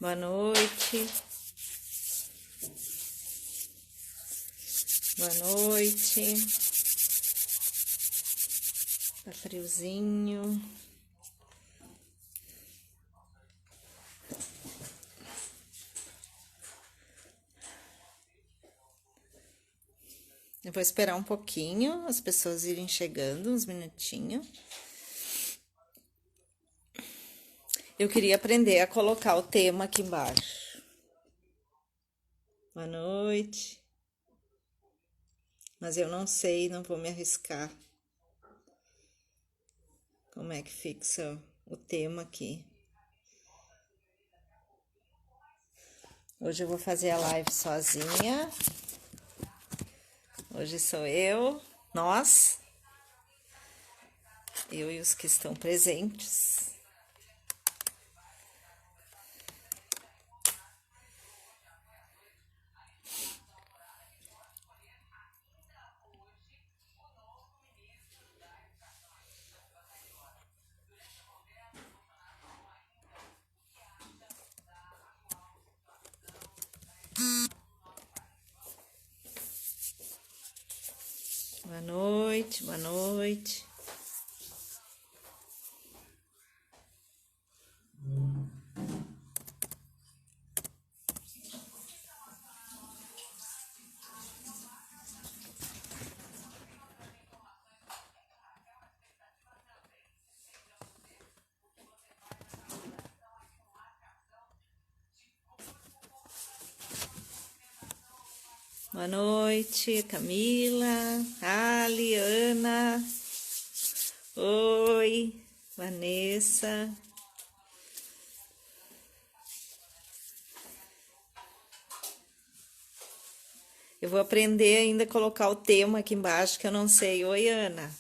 Boa noite. Boa noite. Tá friozinho. Eu vou esperar um pouquinho, as pessoas irem chegando, uns minutinhos. Eu queria aprender a colocar o tema aqui embaixo. Boa noite. Mas eu não sei, não vou me arriscar. Como é que fixa o tema aqui? Hoje eu vou fazer a live sozinha. Hoje sou eu, nós, eu e os que estão presentes. Boa noite, boa noite. Boa noite, Camila, Ali, Ana, oi, Vanessa. Eu vou aprender ainda a colocar o tema aqui embaixo, que eu não sei. Oi, Ana.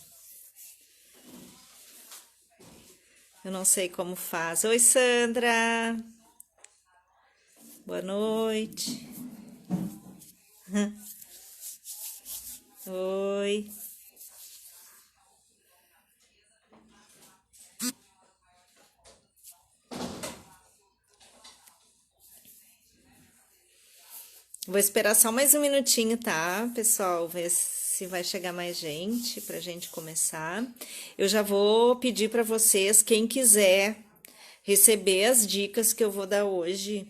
Eu não sei como faz. Oi, Sandra. Boa noite. Oi. Vou esperar só mais um minutinho, tá, pessoal? Ver se vai chegar mais gente pra gente começar. Eu já vou pedir para vocês, quem quiser receber as dicas que eu vou dar hoje,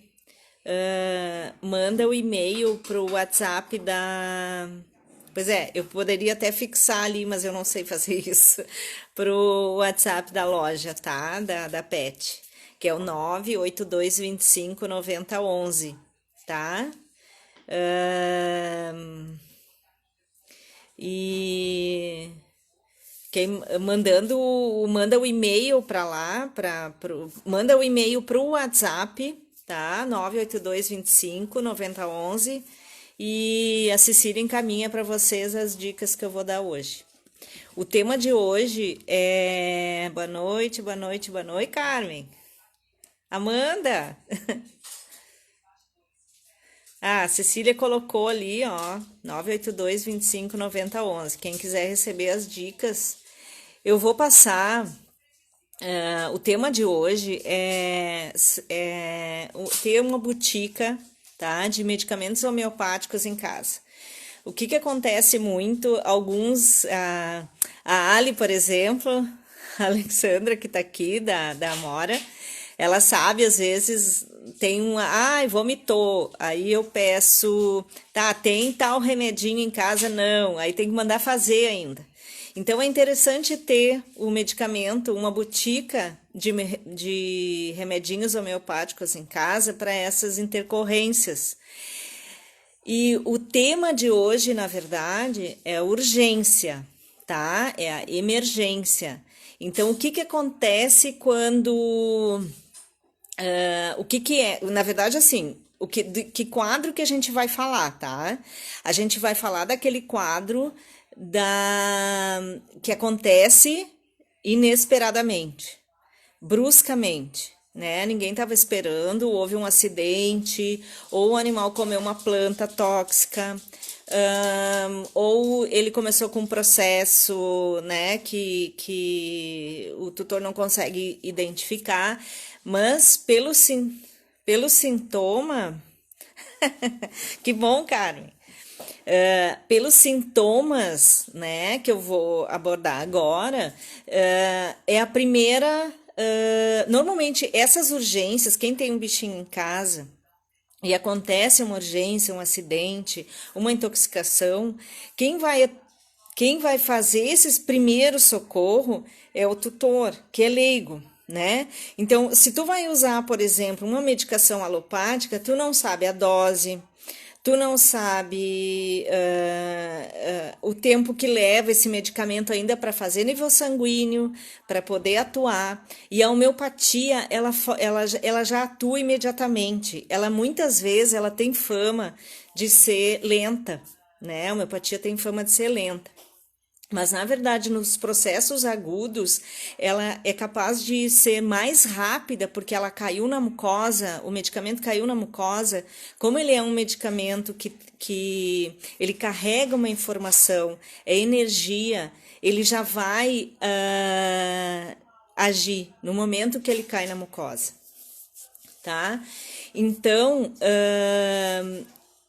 manda o e-mail pro WhatsApp da. Pois é, eu poderia até fixar ali, mas eu não sei fazer isso. Pro WhatsApp da loja, tá? Da Pet, que é o 982259011, tá? E quem manda o e-mail para lá, manda o e-mail pro WhatsApp, tá? 982259011 e a Cecília encaminha para vocês as dicas que eu vou dar hoje. O tema de hoje é boa noite, boa noite, boa noite, Carmen. Amanda. Ah, a Cecília colocou ali, ó, 982259011. Quem quiser receber as dicas, eu vou passar. O tema de hoje é ter uma botica, tá, de medicamentos homeopáticos em casa. O que acontece muito, a Ali, por exemplo, a Alexandra que tá aqui, da Amora, ela sabe, às vezes, tem ai, vomitou, aí eu peço, tá, tem tal remedinho em casa? Não, aí tem que mandar fazer ainda. Então, é interessante ter o medicamento, uma botica de remedinhos homeopáticos em casa para essas intercorrências. E o tema de hoje, na verdade, é a urgência, tá? É a emergência. Então, o que acontece quando o que é? Na verdade, assim, que quadro que a gente vai falar, tá? A gente vai falar daquele quadro que acontece inesperadamente, bruscamente, né? Ninguém estava esperando, houve um acidente, ou o animal comeu uma planta tóxica, ou ele começou com um processo, né, que o tutor não consegue identificar, mas Pelo sintoma, que bom, Carmen. Pelos sintomas, né, que eu vou abordar agora, é a primeira. Normalmente, essas urgências, quem tem um bichinho em casa e acontece uma urgência, um acidente, uma intoxicação, quem vai, quem vai fazer esses primeiros socorro é o tutor, que é leigo. Né? Então, se tu vai usar, por exemplo, uma medicação alopática, tu não sabe a dose, tu não sabe o tempo que leva esse medicamento ainda para fazer nível sanguíneo, para poder atuar. E a homeopatia, ela já atua imediatamente. Ela muitas vezes ela tem fama de ser lenta, né? A homeopatia tem fama de ser lenta. Mas, na verdade, nos processos agudos, ela é capaz de ser mais rápida, porque ela caiu na mucosa, o medicamento caiu na mucosa. Como ele é um medicamento que ele carrega uma informação, é energia, ele já vai agir no momento que ele cai na mucosa, tá? Então,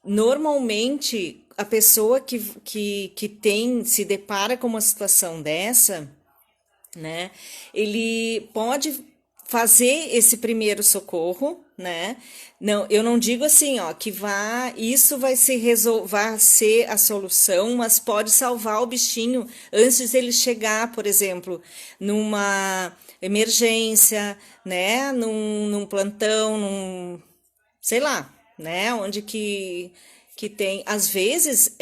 normalmente a pessoa que se depara com uma situação dessa, né, ele pode fazer esse primeiro socorro, né? Não, eu não digo assim, ó, que isso vai ser a solução, mas pode salvar o bichinho antes dele chegar, por exemplo, numa emergência, né, num plantão, sei lá, né, onde que tem, às vezes,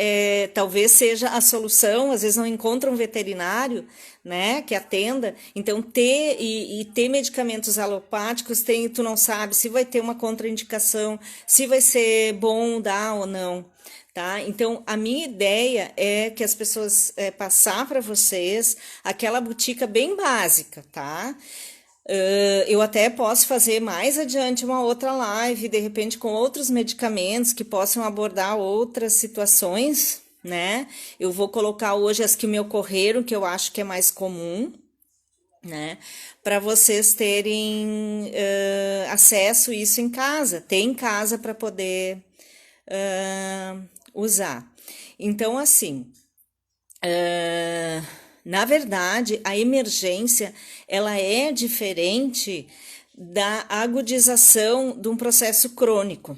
talvez seja a solução, às vezes não encontra um veterinário, né, que atenda, então ter medicamentos alopáticos, tu não sabe se vai ter uma contraindicação, se vai ser bom dar ou não, tá? Então, a minha ideia é que as pessoas, passar para vocês aquela botica bem básica, tá? Eu até posso fazer mais adiante uma outra live, de repente com outros medicamentos que possam abordar outras situações, né? Eu vou colocar hoje as que me ocorreram, que eu acho que é mais comum, né? Para vocês terem acesso a isso em casa, ter em casa para poder usar. Então, assim, na verdade, a emergência ela é diferente da agudização de um processo crônico.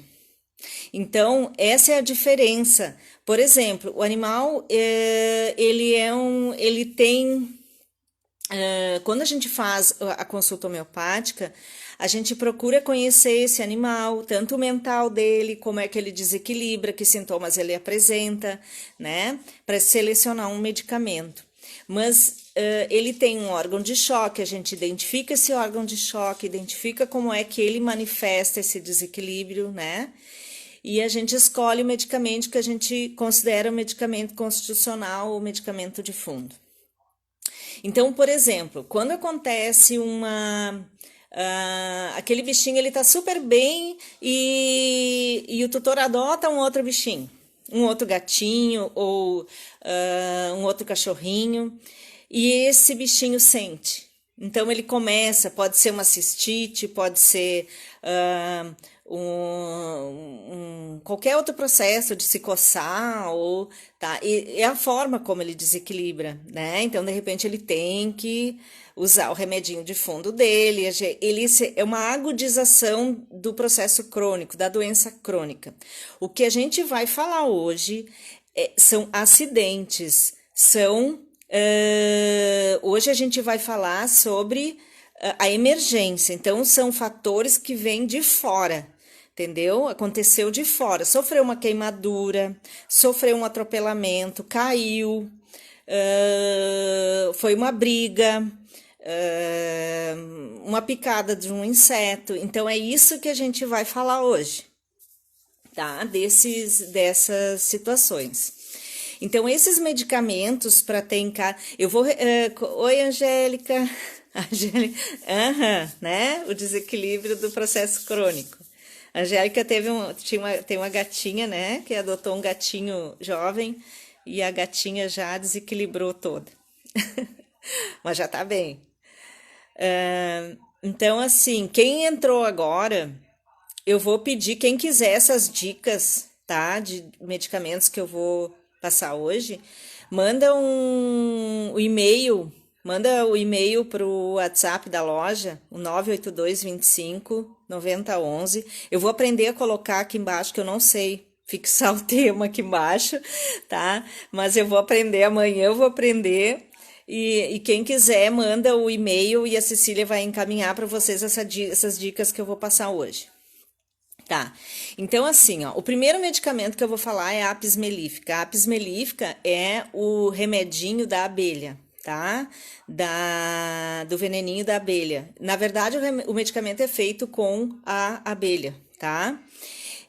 Então, essa é a diferença. Por exemplo, o animal, ele tem, quando a gente faz a consulta homeopática, a gente procura conhecer esse animal, tanto o mental dele, como é que ele desequilibra, que sintomas ele apresenta, né? Para selecionar um medicamento. Mas ele tem um órgão de choque, a gente identifica esse órgão de choque, identifica como é que ele manifesta esse desequilíbrio, né? E a gente escolhe o medicamento que a gente considera um medicamento constitucional ou medicamento de fundo. Então, por exemplo, quando acontece aquele bichinho ele tá super bem e o tutor adota um outro bichinho, um outro gatinho ou um outro cachorrinho, e esse bichinho sente. Então ele começa, pode ser uma cistite, pode ser qualquer outro processo de se coçar, ou tá, e é a forma como ele desequilibra, né? Então, de repente, ele tem que usar o remedinho de fundo dele, ele é uma agudização do processo crônico, da doença crônica. O que a gente vai falar hoje são acidentes, hoje a gente vai falar sobre a emergência, então são fatores que vêm de fora, entendeu? Aconteceu de fora, sofreu uma queimadura, sofreu um atropelamento, caiu, foi uma briga, uma picada de um inseto. Então é isso que a gente vai falar hoje, tá? Dessas situações. Então, esses medicamentos para ter em casa. Eu vou. Oi, Angélica. Angélica. Né? O desequilíbrio do processo crônico. A Angélica tem uma gatinha, né? Que adotou um gatinho jovem e a gatinha já desequilibrou toda. Mas já tá bem. Então, assim, quem entrou agora eu vou pedir, quem quiser essas dicas, tá? De medicamentos que eu vou passar hoje, manda um e-mail, manda o e-mail pro WhatsApp da loja, o 98225 9011. Eu vou aprender a colocar aqui embaixo, que eu não sei fixar o tema aqui embaixo, tá? Mas eu vou aprender amanhã, eu vou aprender. E quem quiser, manda o e-mail e a Cecília vai encaminhar para vocês essas dicas que eu vou passar hoje. Tá, então assim, ó, o primeiro medicamento que eu vou falar é a apis mellifera. A apis mellifera é o remedinho da abelha, tá? Do veneninho da abelha. Na verdade, o medicamento é feito com a abelha, tá?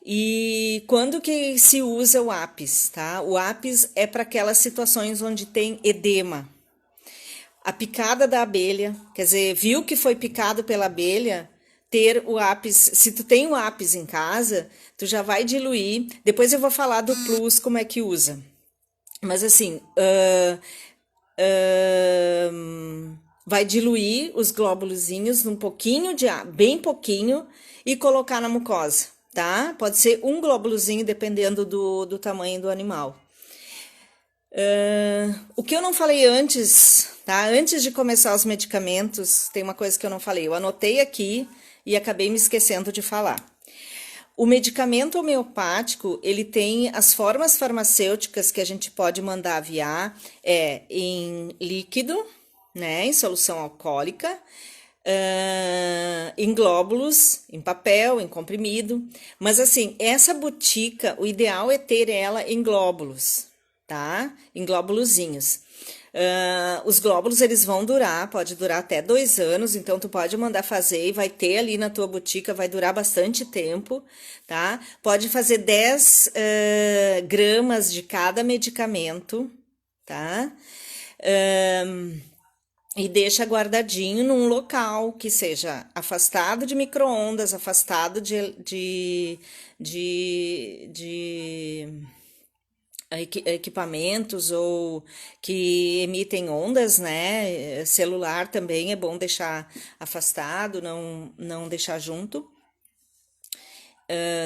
E quando que se usa o apis, tá? O apis é para aquelas situações onde tem edema. A picada da abelha, quer dizer, viu que foi picado pela abelha, ter o apis, se tu tem o apis em casa, tu já vai diluir, depois eu vou falar do plus, como é que usa. Mas assim, vai diluir os glóbulozinhos num pouquinho de água, bem pouquinho, e colocar na mucosa, tá? Pode ser um glóbulozinho, dependendo do tamanho do animal. O que eu não falei antes, tá? Antes de começar os medicamentos, tem uma coisa que eu não falei. Eu anotei aqui e acabei me esquecendo de falar. O medicamento homeopático, ele tem as formas farmacêuticas que a gente pode mandar aviar, em líquido, né? Em solução alcoólica, em glóbulos, em papel, em comprimido. Mas assim, essa botica, o ideal é ter ela em glóbulos, tá? Em glóbulozinhos. Os glóbulos, eles vão durar, pode durar até 2 anos, então tu pode mandar fazer e vai ter ali na tua botica, vai durar bastante tempo, tá? Pode fazer 10 gramas de cada medicamento, tá? E deixa guardadinho num local que seja afastado de micro-ondas, afastado de equipamentos ou que emitem ondas, né? Celular também é bom deixar afastado, não deixar junto.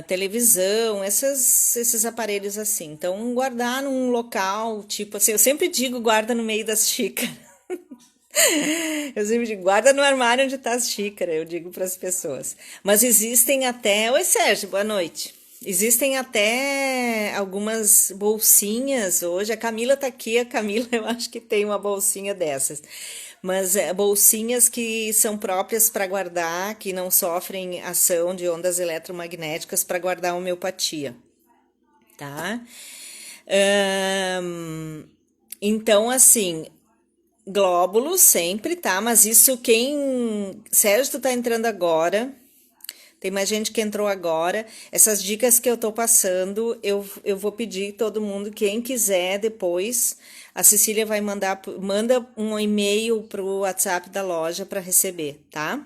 Televisão, esses aparelhos assim. Então, guardar num local, tipo assim, eu sempre digo guarda no meio das xícaras. Eu sempre digo, guarda no armário onde tá as xícaras, eu digo para as pessoas. Mas existem até. Oi, Sérgio, boa noite. Existem até algumas bolsinhas hoje. A Camila tá aqui, a Camila eu acho que tem uma bolsinha dessas. Mas bolsinhas que são próprias para guardar, que não sofrem ação de ondas eletromagnéticas para guardar a homeopatia, tá? Então, assim, glóbulos sempre, tá? Mas isso Sérgio, tu tá entrando agora. Tem mais gente que entrou agora. Essas dicas que eu tô passando, eu vou pedir todo mundo, quem quiser depois, a Cecília vai manda um e-mail pro WhatsApp da loja para receber, tá?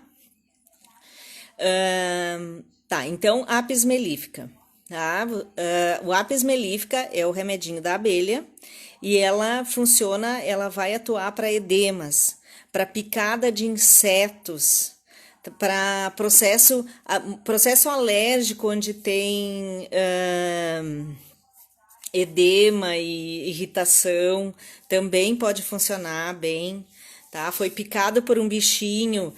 Tá, então, apis mellifera, tá? O apis mellifera é o remedinho da abelha e ela vai atuar para edemas, para picada de insetos, para processo alérgico onde tem edema e irritação, também pode funcionar bem, tá? Foi picado por um bichinho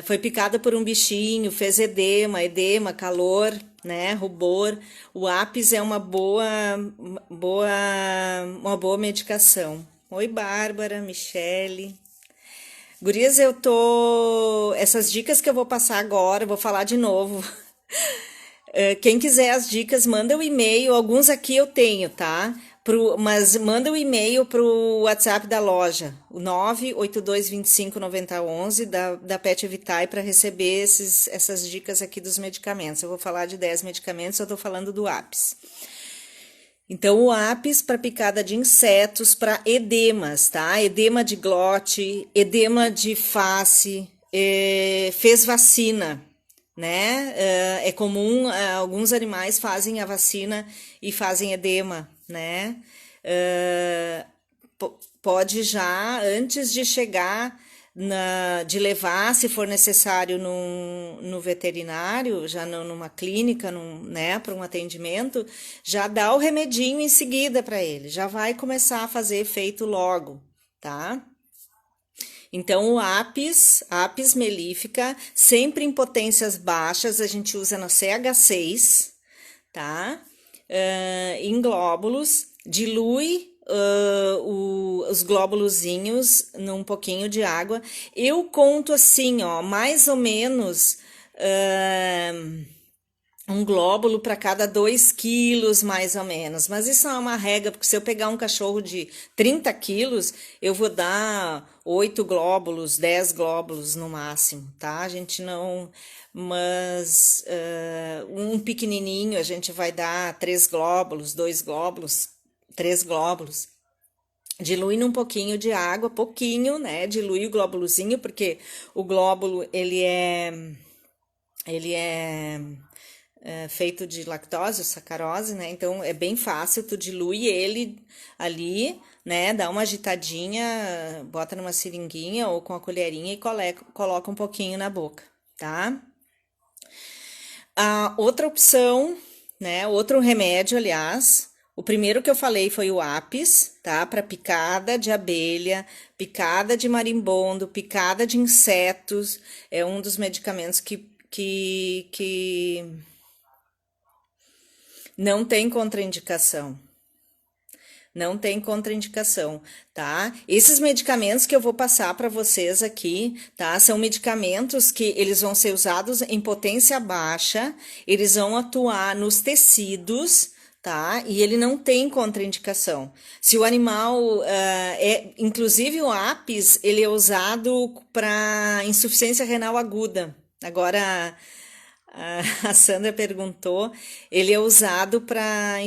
foi picada por um bichinho, fez edema, calor, né, rubor. O apis é uma boa medicação. Oi, Bárbara, Michele. Gurias, essas dicas que eu vou passar agora, eu vou falar de novo. Quem quiser as dicas, manda o e-mail. Alguns aqui eu tenho, tá? Mas manda o e-mail pro WhatsApp da loja, o 982259011 da Pet Vitae para receber essas dicas aqui dos medicamentos. Eu vou falar de 10 medicamentos, eu tô falando do apis. Então, o apis para picada de insetos, para edemas, tá? Edema de glote, edema de face, fez vacina, né? É comum, alguns animais fazem a vacina e fazem edema, né? Pode já, antes de chegar de levar, se for necessário, no veterinário, já numa clínica, né, para um atendimento, já dá o remedinho em seguida para ele, já vai começar a fazer efeito logo, tá? Então, Apis mellífica, sempre em potências baixas, a gente usa no CH6, tá? Em glóbulos, dilui os glóbulozinhos num pouquinho de água. Eu conto assim, ó, mais ou menos um glóbulo para cada 2 quilos, mais ou menos. Mas isso não é uma regra, porque se eu pegar um cachorro de 30 quilos, eu vou dar 8 glóbulos, 10 glóbulos no máximo, tá? A gente não. Mas um pequenininho a gente vai dar 3 glóbulos, 2 glóbulos, 3 glóbulos. Dilui num pouquinho de água, pouquinho, né? Dilui o glóbulozinho, porque o glóbulo, ele é feito de lactose ou sacarose, né? Então é bem fácil, tu dilui ele ali, né? Dá uma agitadinha, bota numa seringuinha ou com a colherinha e coloca um pouquinho na boca, tá? A outra opção, né? Outro remédio, aliás, o primeiro que eu falei foi o Apis, tá? Para picada de abelha, picada de marimbondo, picada de insetos, é um dos medicamentos que não tem contraindicação. Não tem contraindicação, tá? Esses medicamentos que eu vou passar para vocês aqui, tá? São medicamentos que eles vão ser usados em potência baixa, eles vão atuar nos tecidos, tá? E ele não tem contraindicação. Se o animal inclusive o Apis, ele é usado para insuficiência renal aguda. Agora a Sandra perguntou, ele é usado para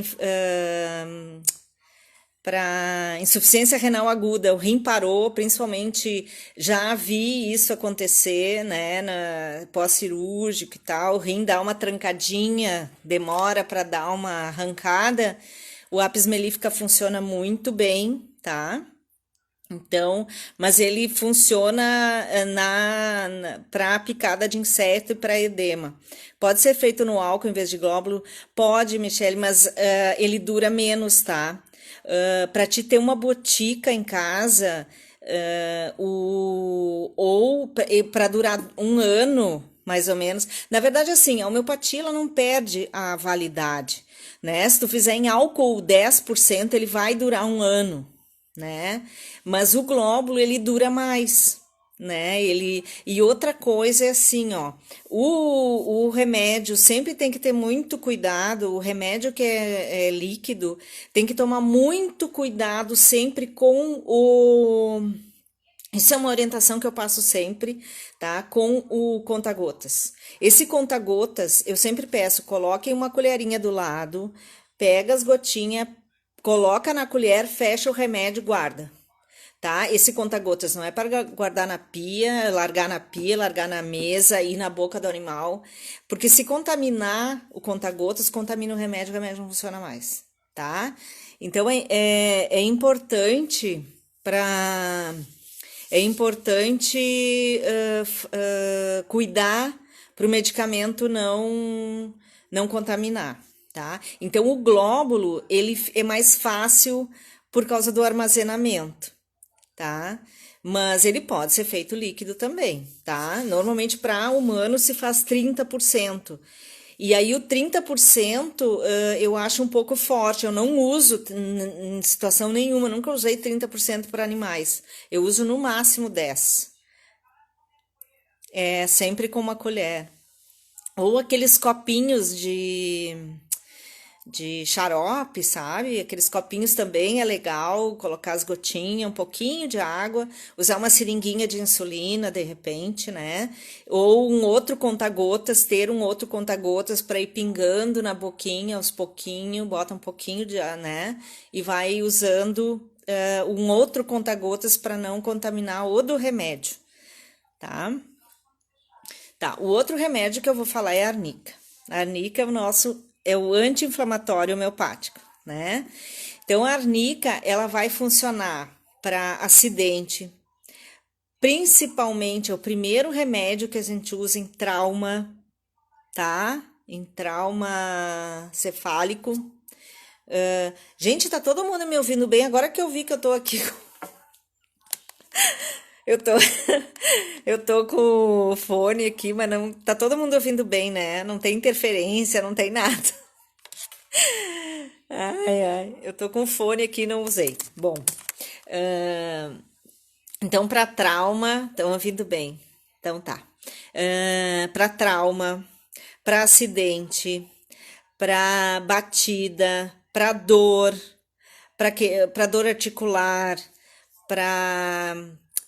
insuficiência renal aguda, o rim parou, principalmente já vi isso acontecer, né, pós-cirúrgico e tal, o rim dá uma trancadinha, demora para dar uma arrancada, o Apis mellífica funciona muito bem, tá? Então, mas ele funciona para picada de inseto e para edema. Pode ser feito no álcool em vez de glóbulo? Pode, Michele, mas ele dura menos, tá? Para te ter uma botica em casa, ou para durar 1 ano, mais ou menos. Na verdade, assim, a homeopatia ela não perde a validade, né? Se tu fizer em álcool 10%, ele vai durar 1 ano, né? Mas o glóbulo ele dura mais, né? E outra coisa é assim, ó, o remédio sempre tem que ter muito cuidado. O remédio que é líquido tem que tomar muito cuidado sempre com o. Isso é uma orientação que eu passo sempre, tá? Com o conta-gotas. Esse conta-gotas, eu sempre peço, coloquem uma colherinha do lado, pega as gotinhas, coloca na colher, fecha o remédio, guarda, tá? Esse conta-gotas não é para guardar na pia, largar na mesa, ir na boca do animal, porque se contaminar o conta-gotas, contamina o remédio não funciona mais, tá? Então é importante para cuidar para o medicamento não contaminar, tá? Então o glóbulo ele é mais fácil por causa do armazenamento, tá? Mas ele pode ser feito líquido também, tá? Normalmente para humano se faz 30%. E aí o 30% eu acho um pouco forte, eu não uso em situação nenhuma, nunca usei 30% para animais. Eu uso no máximo 10%. É sempre com uma colher. Ou aqueles copinhos de xarope, sabe? Aqueles copinhos também é legal, colocar as gotinhas, um pouquinho de água, usar uma seringuinha de insulina de repente, né? Ou um outro conta-gotas, ter um outro conta-gotas para ir pingando na boquinha aos pouquinho, bota um pouquinho de, né? E vai usando um outro conta-gotas para não contaminar o do remédio, tá? Tá, o outro remédio que eu vou falar é a arnica. A arnica é o anti-inflamatório homeopático, né? Então, a arnica, ela vai funcionar para acidente, Principalmente, é o primeiro remédio que a gente usa em trauma, tá? Em trauma cefálico. Gente, tá todo mundo me ouvindo bem? Agora que eu vi que eu tô aqui, eu tô, eu tô com o fone aqui, mas não, tá todo mundo ouvindo bem, né? Não tem interferência, não tem nada. Ai, ai, eu tô com o fone aqui e não usei. Bom, ahn, então para trauma, estão ouvindo bem? Então tá. Para trauma, para acidente, para batida, para dor, para dor articular, para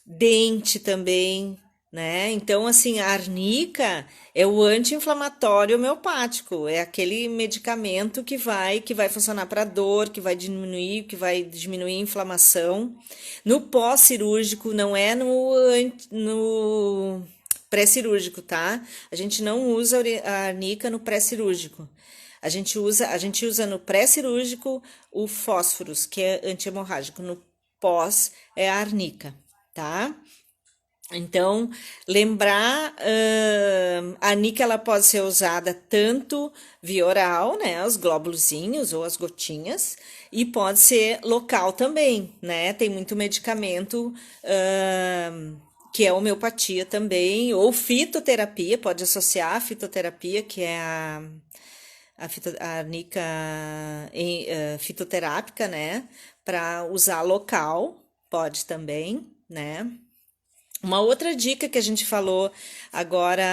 dente também, né? Então, assim, a arnica é o anti-inflamatório homeopático, é aquele medicamento que vai funcionar para dor, que vai diminuir a inflamação. No pós-cirúrgico, não é no pré-cirúrgico, tá? A gente não usa a arnica no pré-cirúrgico. A gente usa no pré-cirúrgico o fósforos, que é anti-hemorrágico. No pós é a arnica, tá? Então, lembrar, a arnica ela pode ser usada tanto via oral, né, os glóbulozinhos ou as gotinhas, e pode ser local também, né? Tem muito medicamento, que é homeopatia também, ou fitoterapia, pode associar a fitoterapia, que é a arnica fitoterápica, né? Para usar local, pode também, né? Uma outra dica que a gente falou agora,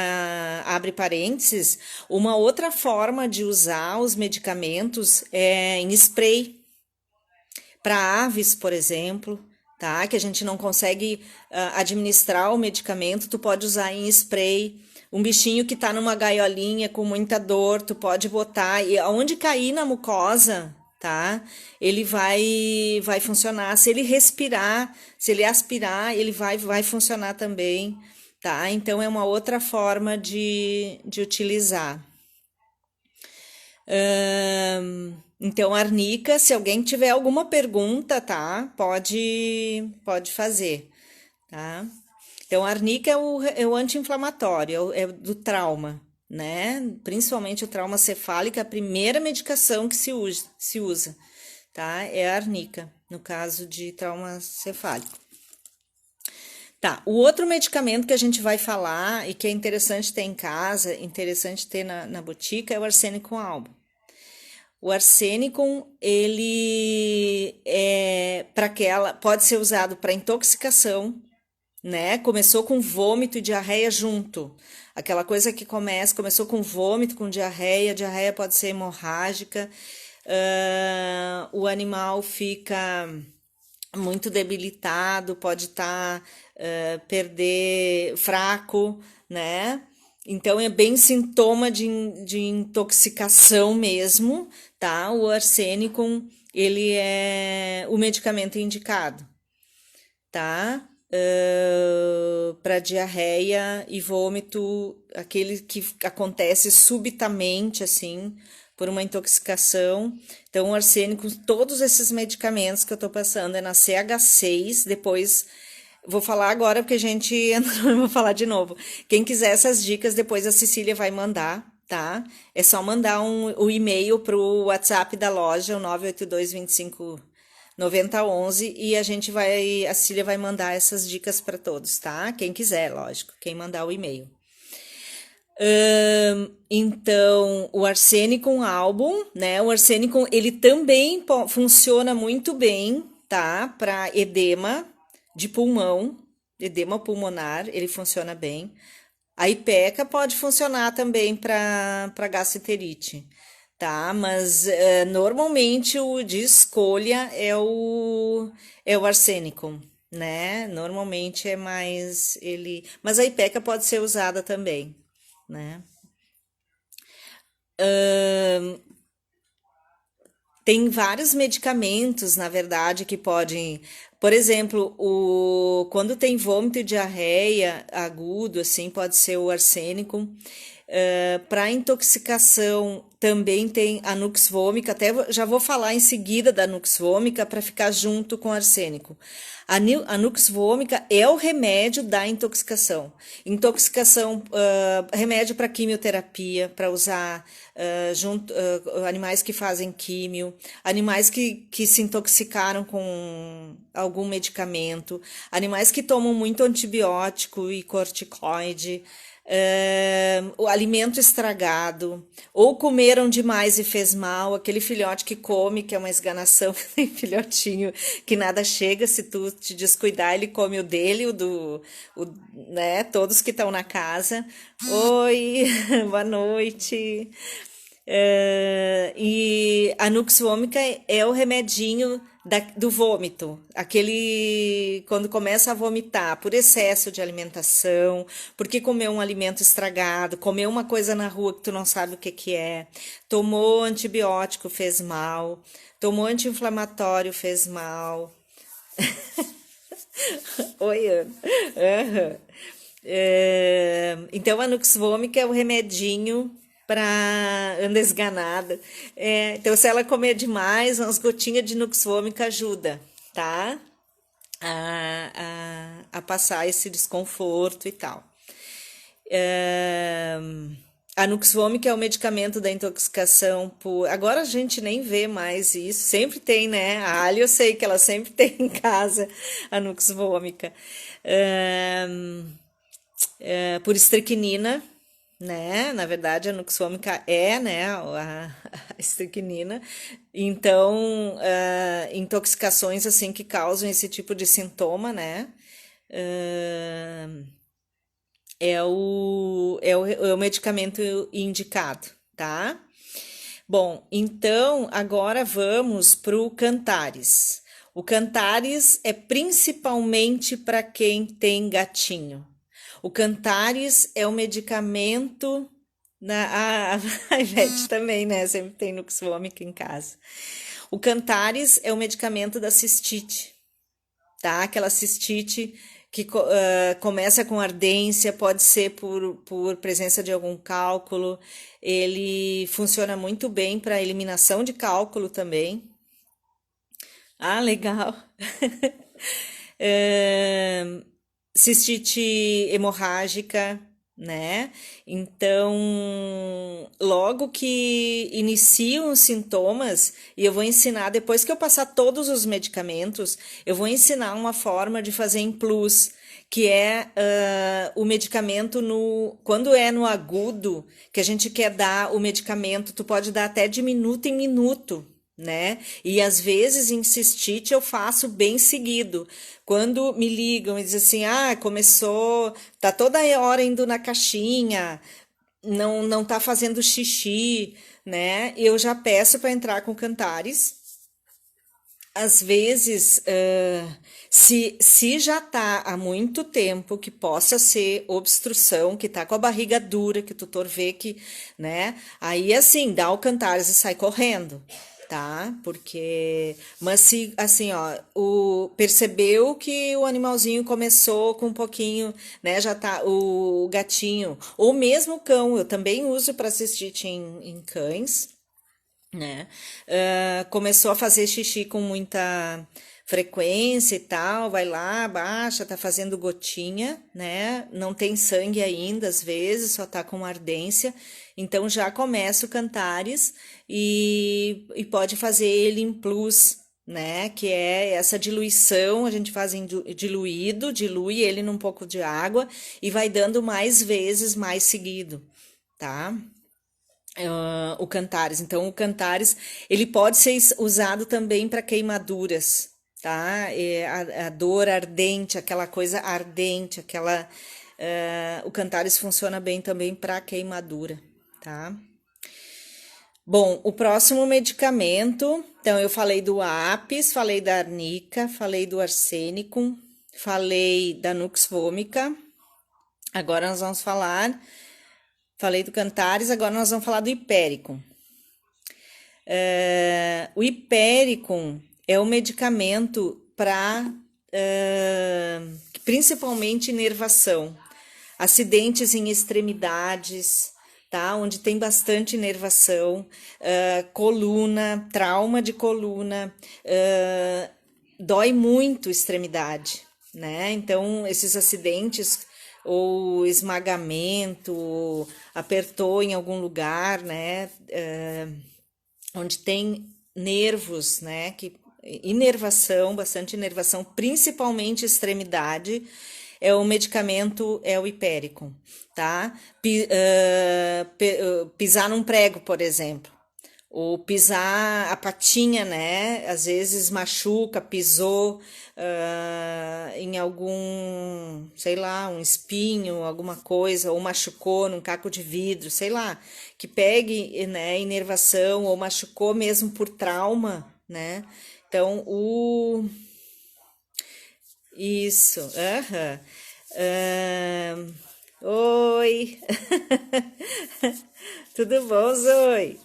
abre parênteses, uma outra forma de usar os medicamentos é em spray. Para aves, por exemplo, tá? Que a gente não consegue administrar o medicamento, tu pode usar em spray. Um bichinho que tá numa gaiolinha com muita dor, tu pode botar e aonde cair na mucosa, tá? Ele vai funcionar. Se ele respirar, se ele aspirar, ele vai funcionar também, tá? Então é uma outra forma de utilizar. Então, arnica, se alguém tiver alguma pergunta, tá? Pode fazer, tá? Então, a arnica é o anti-inflamatório, é do trauma, né? Principalmente o trauma cefálico, a primeira medicação que se usa, tá? É a arnica, no caso de trauma cefálico. Tá, o outro medicamento que a gente vai falar e que é interessante ter em casa, interessante ter na botica, é o arsênico albo. O arsênico, ele pode ser usado para intoxicação, né? Começou com vômito e diarreia junto. Aquela coisa que começou com vômito, com diarreia, a diarreia pode ser hemorrágica, o animal fica muito debilitado, pode estar perder fraco, né? Então é bem sintoma de intoxicação mesmo, tá? O arsênico, ele é o medicamento indicado, tá? Para diarreia e vômito, aquele que acontece subitamente, assim, por uma intoxicação. Então, o arsênico, todos esses medicamentos que eu tô passando é na CH6, depois vou falar agora porque a gente não vou falar de novo. Quem quiser essas dicas, depois a Cecília vai mandar, tá? É só mandar o e-mail pro WhatsApp da loja, o 982259011 e a Cecília vai mandar essas dicas para todos, tá? Quem quiser, lógico, quem mandar o e-mail. Então, o arsênico álbum, né? O arsênico, ele também funciona muito bem, tá? Para edema de pulmão, edema pulmonar, ele funciona bem. A ipeca pode funcionar também para gastroenterite, tá? Mas normalmente o de escolha é o arsênico, né? Normalmente é mais ele, mas a ipeca pode ser usada também, né? Tem vários medicamentos, na verdade, que podem, por exemplo, quando tem vômito e diarreia agudo, assim, pode ser o arsênico. Para intoxicação também tem a Nux vomica, já vou falar em seguida da Nux vomica para ficar junto com o arsênico. A Nux vomica é o remédio da intoxicação. Intoxicação, remédio para quimioterapia, para usar animais que fazem químio, animais que se intoxicaram com algum medicamento, animais que tomam muito antibiótico e corticoide, o alimento estragado, ou comeram demais e fez mal, aquele filhote que come, que é uma esganação, tem filhotinho que nada chega, se tu te descuidar, ele come o dele, né, todos que estão na casa. Oi, boa noite. E a Nux vomica é o remedinho do vômito, aquele quando começa a vomitar por excesso de alimentação, porque comeu um alimento estragado, comeu uma coisa na rua que tu não sabe o que que é, tomou antibiótico, fez mal, tomou anti-inflamatório, fez mal. Oi, Ana. Aham. Então, a Nux vomica é o remedinho para anda esganada. Então, se ela comer demais, umas gotinhas de Nux vomica ajuda, tá? A passar esse desconforto e tal. A Nux vomica é o medicamento da intoxicação por. Agora a gente nem vê mais isso. Sempre tem, né? A Ali eu sei que ela sempre tem em casa a Nux vomica. Por estricnina, né? Na verdade, a Nux vomica é, né, a estricnina. Então, intoxicações assim que causam esse tipo de sintoma, né? É o medicamento indicado, tá? Bom, então agora vamos para o Cantares. O Cantares é principalmente para quem tem gatinho. O Cantares é o medicamento. A Ivete também, né? Sempre tem Nux vomica em casa. O Cantares é o medicamento da cistite, tá? Aquela cistite que começa com ardência, pode ser por presença de algum cálculo. Ele funciona muito bem para eliminação de cálculo também. Ah, legal. Cistite hemorrágica, né? Então, logo que iniciam os sintomas, e eu vou ensinar, depois que eu passar todos os medicamentos, eu vou ensinar uma forma de fazer em plus, que é o medicamento quando é no agudo, que a gente quer dar o medicamento, tu pode dar até de minuto em minuto, né? E às vezes em cistite eu faço bem seguido. Quando me ligam e dizem assim, começou, tá toda hora indo na caixinha, não tá fazendo xixi, né? Eu já peço para entrar com Cantares. Às vezes, se já tá há muito tempo que possa ser obstrução, que tá com a barriga dura, que o tutor vê que, né? Aí assim, dá o Cantares e sai correndo, tá? Mas se assim, ó, percebeu que o animalzinho começou com um pouquinho, né? Já tá o gatinho, ou mesmo o cão, eu também uso para cistite em cães, né? Começou a fazer xixi com muita frequência e tal, vai lá, baixa, tá fazendo gotinha, né? Não tem sangue ainda, às vezes, só tá com ardência. Então já começa o Cantares e pode fazer ele em plus, né? Que é essa diluição, a gente faz diluído, dilui ele num pouco de água e vai dando mais vezes, mais seguido, tá? O Cantares. Então, o Cantares, ele pode ser usado também para queimaduras, tá? A dor ardente, aquela coisa ardente, o Cantares funciona bem também para queimadura, tá? Bom, o próximo medicamento, então eu falei do Apis, falei da arnica, falei do arsênico, falei da Nux vomica. Agora nós vamos falei do Cantares, agora nós vamos falar do Hipericum. O Hipericum é um medicamento para principalmente inervação, acidentes em extremidades, tá? Onde tem bastante inervação, coluna, trauma de coluna, dói muito extremidade, né? Então, esses acidentes ou esmagamento, ou apertou em algum lugar, né? Onde tem nervos, né? Que inervação, bastante inervação, principalmente extremidade, o medicamento é o Hipericon, tá? Pisar num prego, por exemplo, ou pisar a patinha, né? Às vezes machuca, pisou em algum, sei lá, um espinho, alguma coisa, ou machucou num caco de vidro, sei lá, que pegue, né, inervação, ou machucou mesmo por trauma, né? Então, isso, aham. Ahn, Oi, tudo bom, Zoe?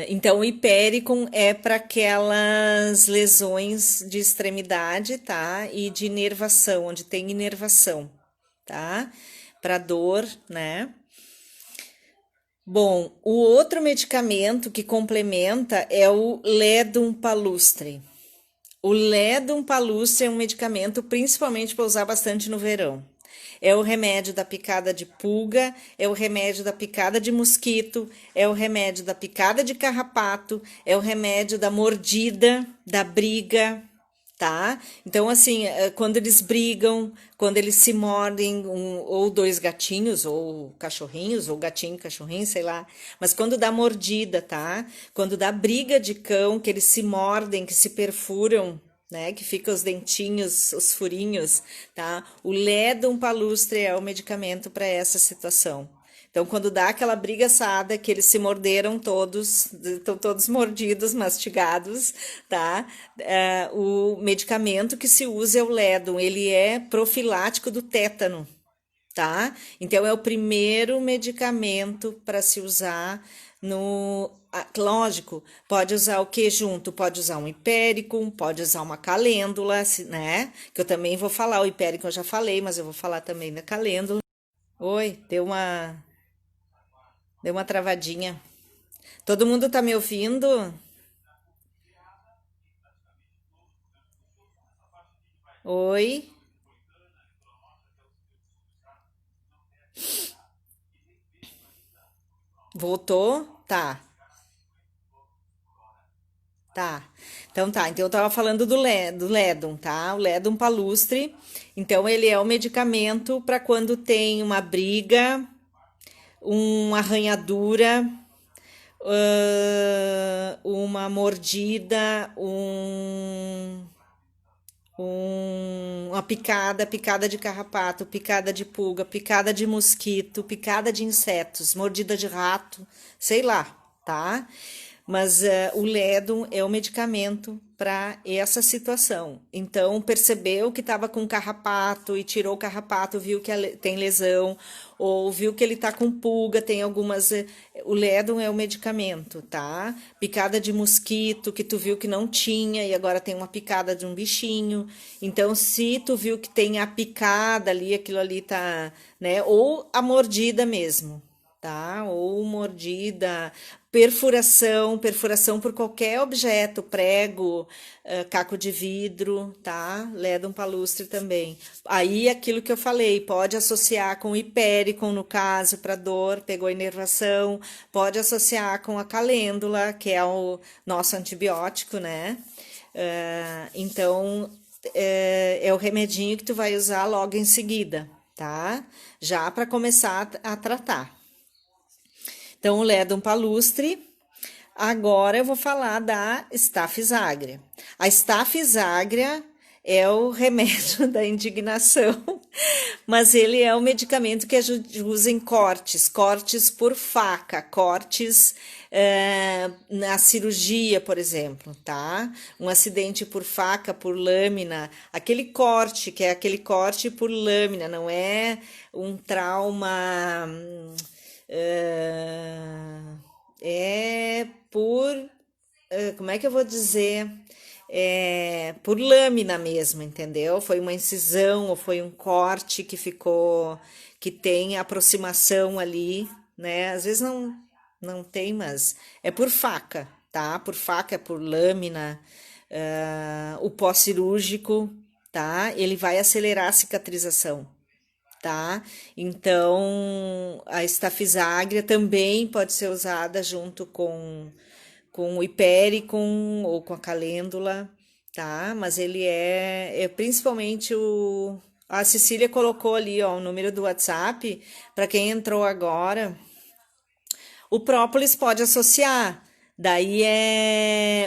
Então, o Hipericon é para aquelas lesões de extremidade, tá? E de inervação, onde tem inervação, tá? Para dor, né? Bom, o outro medicamento que complementa é o Ledum palustre. O Ledum palustre é um medicamento principalmente para usar bastante no verão. É o remédio da picada de pulga, é o remédio da picada de mosquito, é o remédio da picada de carrapato, é o remédio da mordida, da briga, tá? Então, assim, quando eles brigam, quando eles se mordem, ou dois gatinhos, ou cachorrinhos, ou gatinho, cachorrinho, sei lá, mas quando dá mordida, tá? Quando dá briga de cão, que eles se mordem, que se perfuram, né? Que fica os dentinhos, os furinhos, tá? O Ledum palustre é o medicamento para essa situação. Então, quando dá aquela briga assada, que eles se morderam todos, estão todos mordidos, mastigados, tá? O medicamento que se usa é o Ledum, ele é profilático do tétano, tá? Então, é o primeiro medicamento para se usar no. Lógico, pode usar o que junto? Pode usar um hipéricum, pode usar uma calêndula, né? Que eu também vou falar, o hipéricum eu já falei, mas eu vou falar também da calêndula. Oi, deu uma travadinha. Todo mundo tá me ouvindo? Oi? Voltou? Tá, tá. Então tá, então eu tava falando do Ledum, tá? O Ledum palustre. Então ele é o medicamento para quando tem uma briga, uma arranhadura, uma mordida, uma picada, picada de carrapato, picada de pulga, picada de mosquito, picada de insetos, mordida de rato, sei lá, tá? Mas o Ledum é o medicamento para essa situação. Então, percebeu que estava com carrapato e tirou o carrapato, viu que tem lesão, ou viu que ele está com pulga, tem algumas. O Ledum é o medicamento, tá? Picada de mosquito, que tu viu que não tinha e agora tem uma picada de um bichinho. Então, se tu viu que tem a picada ali, aquilo ali tá, né? Ou a mordida mesmo, tá? Ou mordida, perfuração por qualquer objeto, prego, caco de vidro, tá? Ledum palustre também. Aí aquilo que eu falei, pode associar com o hipéricon, no caso, para dor, pegou inervação, pode associar com a calêndula, que é o nosso antibiótico, né? Então, é o remedinho que tu vai usar logo em seguida, tá? Já para começar a tratar. Então, o Ledum palustre. Agora eu vou falar da Staphylos agria. A Staphylos agria é o remédio da indignação, mas ele é o medicamento que a gente usa em cortes por faca, cortes na cirurgia, por exemplo, tá? Um acidente por faca, por lâmina, aquele corte, que é aquele corte por lâmina, não é um trauma. É por, como é que eu vou dizer? por lâmina mesmo, entendeu? Foi uma incisão ou foi um corte que ficou, que tem aproximação ali, né? Às vezes não tem, mas é por faca, tá? Por faca, é por lâmina. O pós-cirúrgico, tá? Ele vai acelerar a cicatrização, tá? Então, a estafiságria também pode ser usada junto com o hipéricum ou com a calêndula, tá? Mas ele é principalmente o... A Cecília colocou ali, ó, o número do WhatsApp, para quem entrou agora. O própolis pode associar. Daí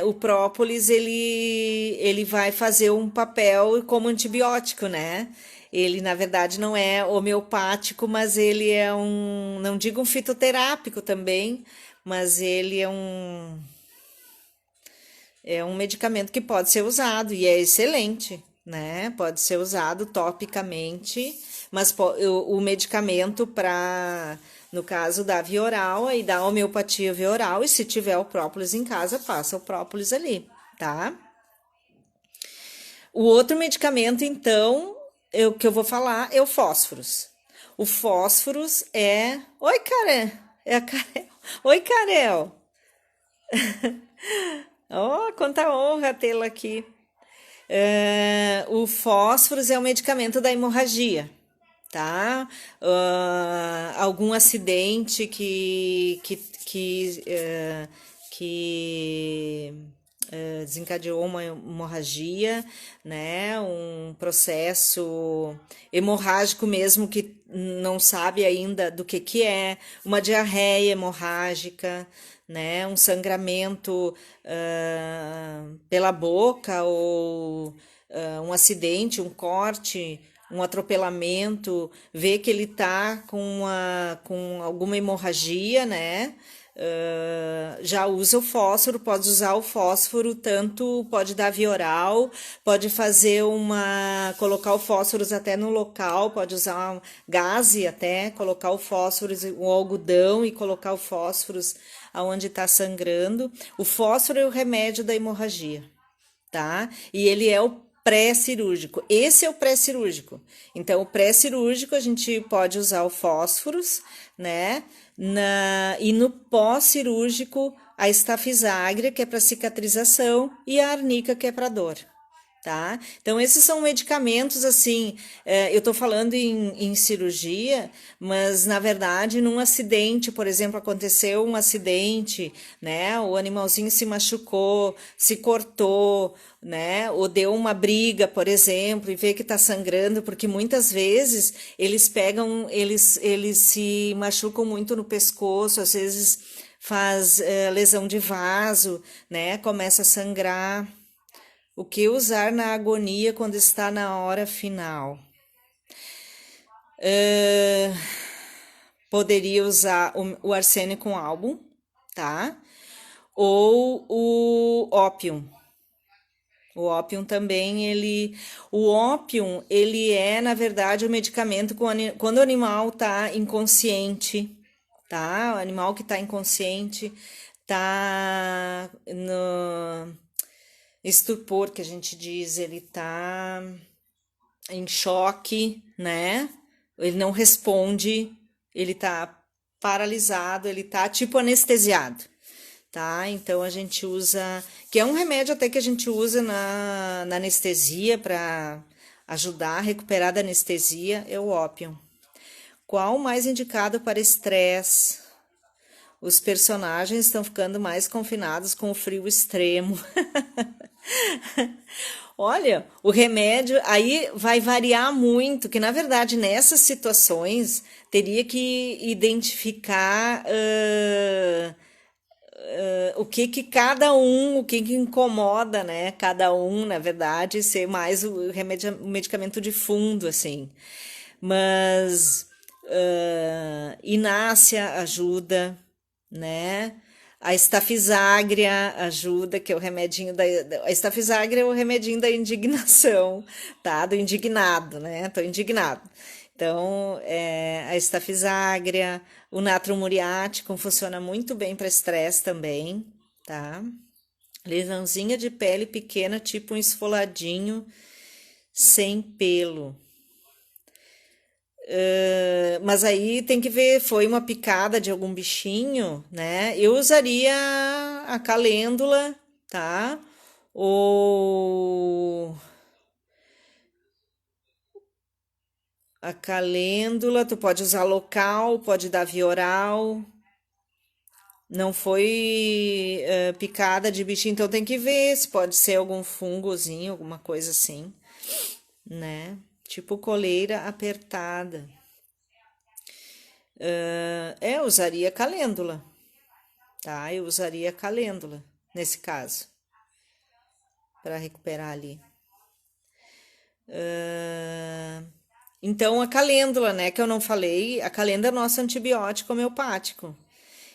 o própolis ele vai fazer um papel como antibiótico, né? Ele na verdade não é homeopático, mas ele é um, não digo um fitoterápico também, mas ele é um medicamento que pode ser usado e é excelente, né? Pode ser usado topicamente, mas o medicamento para, no caso da via oral, aí da homeopatia via oral, e se tiver o própolis em casa, passa o própolis ali, tá? O outro medicamento, então, que eu vou falar é o fósforos. O fósforos é. Oi, Karel! É a Karel. Oi, Karel! Oh, quanta honra tê-la aqui. O fósforos é o medicamento da hemorragia, tá? Algum acidente que desencadeou uma hemorragia, né? Um processo hemorrágico mesmo que não sabe ainda do que é, uma diarreia hemorrágica, né? Um sangramento pela boca ou um acidente, um corte, um atropelamento, vê que ele tá com alguma hemorragia, né? Já usa o fósforo, pode usar o fósforo, tanto pode dar via oral, pode fazer colocar o fósforo até no local, pode usar gaze até, colocar o fósforo, o algodão e colocar o fósforo aonde está sangrando. O fósforo é o remédio da hemorragia, tá? E ele é o pré-cirúrgico. Esse é o pré-cirúrgico. Então, o pré-cirúrgico a gente pode usar o fósforos, né? E no pós-cirúrgico, a estafiságria, que é para cicatrização, e a arnica, que é para dor. Tá? Então, esses são medicamentos, assim, eu tô falando em cirurgia, mas, na verdade, num acidente, por exemplo, aconteceu um acidente, né? O animalzinho se machucou, se cortou, né? Ou deu uma briga, por exemplo, e vê que tá sangrando, porque muitas vezes eles se machucam muito no pescoço, às vezes faz lesão de vaso, né? Começa a sangrar. O que usar na agonia quando está na hora final? Poderia usar o arsênio com álbum, tá? Ou o ópium. O ópium também, o ópium, ele é, na verdade, o medicamento quando o animal tá inconsciente, tá? O animal que tá inconsciente tá no estupor, que a gente diz, ele tá em choque, né? Ele não responde, ele tá paralisado, ele tá tipo anestesiado, tá? Então a gente usa, que é um remédio até que a gente usa na anestesia para ajudar a recuperar da anestesia, é o ópio. Qual mais indicado para estresse? Os personagens estão ficando mais confinados com o frio extremo. Olha, o remédio aí vai variar muito, que na verdade nessas situações teria que identificar o que incomoda, né? Cada um, na verdade, ser mais o medicamento de fundo, assim. Mas Inácia ajuda, né? A estafiságria ajuda, que é o remedinho a estafiságria é o remedinho da indignação, tá? Do indignado, né? Tô indignado. Então, a estafiságria, o natro muriático funciona muito bem para estresse também, tá? Lesãozinha de pele pequena, tipo um esfoladinho, sem pelo. Mas aí tem que ver, foi uma picada de algum bichinho, né? Eu usaria a calêndula, tá? Ou a calêndula, tu pode usar local, pode dar via oral. Não foi picada de bichinho, então tem que ver se pode ser algum fungozinho, alguma coisa assim, né? Tipo coleira apertada. Eu usaria calêndula, tá? Eu usaria calêndula nesse caso, para recuperar ali. Então, a calêndula, né, que eu não falei, a calêndula é nosso antibiótico homeopático.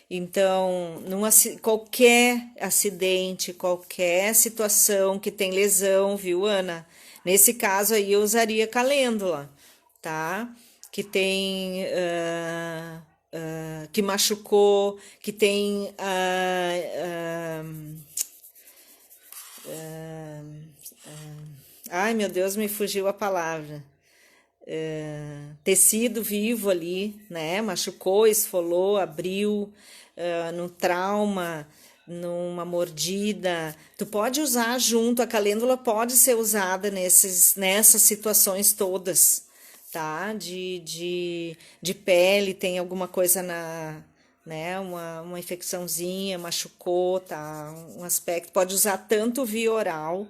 Então, qualquer acidente, qualquer situação que tem lesão, viu, Ana? Nesse caso aí, eu usaria calêndula, tá? Que tem, que machucou, que tem, ai meu Deus, me fugiu a palavra. Tecido vivo ali, né? Machucou, esfolou, abriu, no trauma, numa mordida. Tu pode usar junto, a calêndula pode ser usada nessas situações todas, tá? De pele, tem alguma coisa né? Uma infecçãozinha, machucou, tá? Um aspecto. Pode usar tanto via oral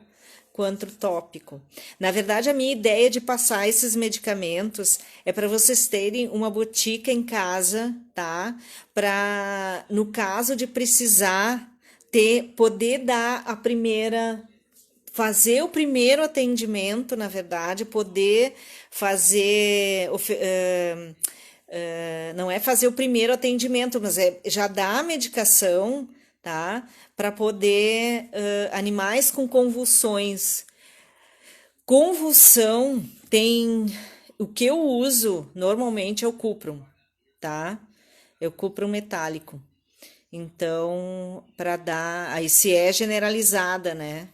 quanto tópico. Na verdade, a minha ideia de passar esses medicamentos é para vocês terem uma botica em casa, tá? Para, no caso de precisar poder dar a primeira, fazer o primeiro atendimento, na verdade, poder fazer, não é fazer o primeiro atendimento, mas é já dar a medicação, tá? Para poder, animais com convulsões. Convulsão tem, o que eu uso normalmente é o cuprum, tá? É o cuprum metálico. Então, para dar, aí se é generalizada, né?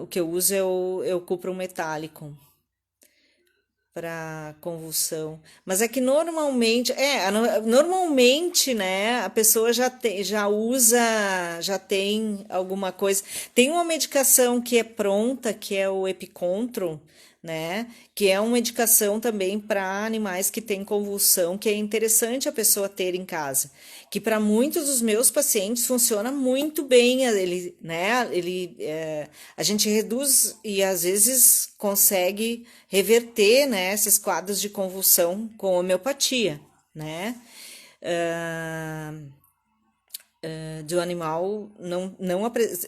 O que eu uso é o cuprum metálico para convulsão. Mas é que normalmente, né, a pessoa já usa, já tem alguma coisa. Tem uma medicação que é pronta, que é o Epicontro, né, que é uma medicação também para animais que têm convulsão, que é interessante a pessoa ter em casa, que para muitos dos meus pacientes funciona muito bem, a gente reduz e às vezes consegue reverter, né, esses quadros de convulsão com homeopatia, né? Do animal não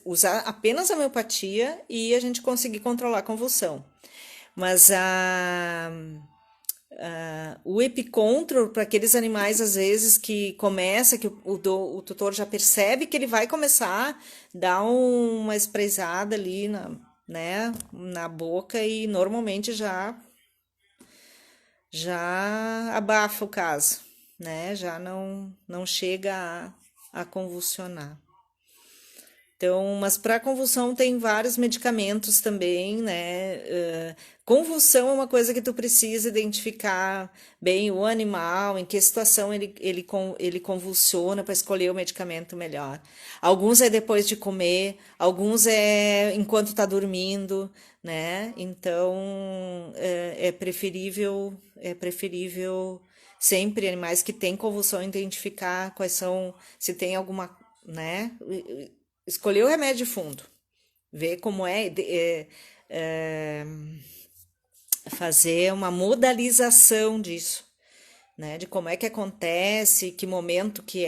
usar apenas a homeopatia e a gente conseguir controlar a convulsão. Mas o epicontro, para aqueles animais, às vezes, que começa, que o tutor já percebe que ele vai começar, dá uma espreizada ali na boca e normalmente já abafa o caso, né? Já não chega a convulsionar. Então, mas para convulsão tem vários medicamentos também, né? Convulsão é uma coisa que tu precisa identificar bem o animal, em que situação ele convulsiona para escolher o medicamento melhor. Alguns é depois de comer, alguns é enquanto está dormindo, né? Então, é preferível sempre animais que têm convulsão identificar quais são, se tem alguma, né? Escolher o remédio de fundo, ver como fazer uma modalização disso, né? De como é que acontece, que momento que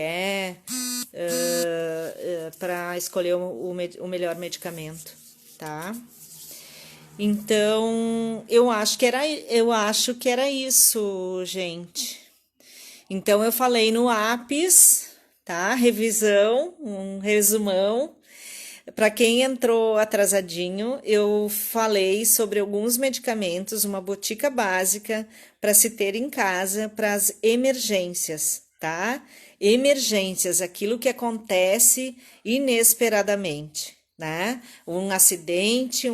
para escolher o melhor medicamento, tá? Então, eu acho que era isso, gente. Então, eu falei no APS, tá? Revisão, um resumão. Para quem entrou atrasadinho, eu falei sobre alguns medicamentos, uma botica básica para se ter em casa para as emergências, tá? Emergências, aquilo que acontece inesperadamente, né? Um acidente,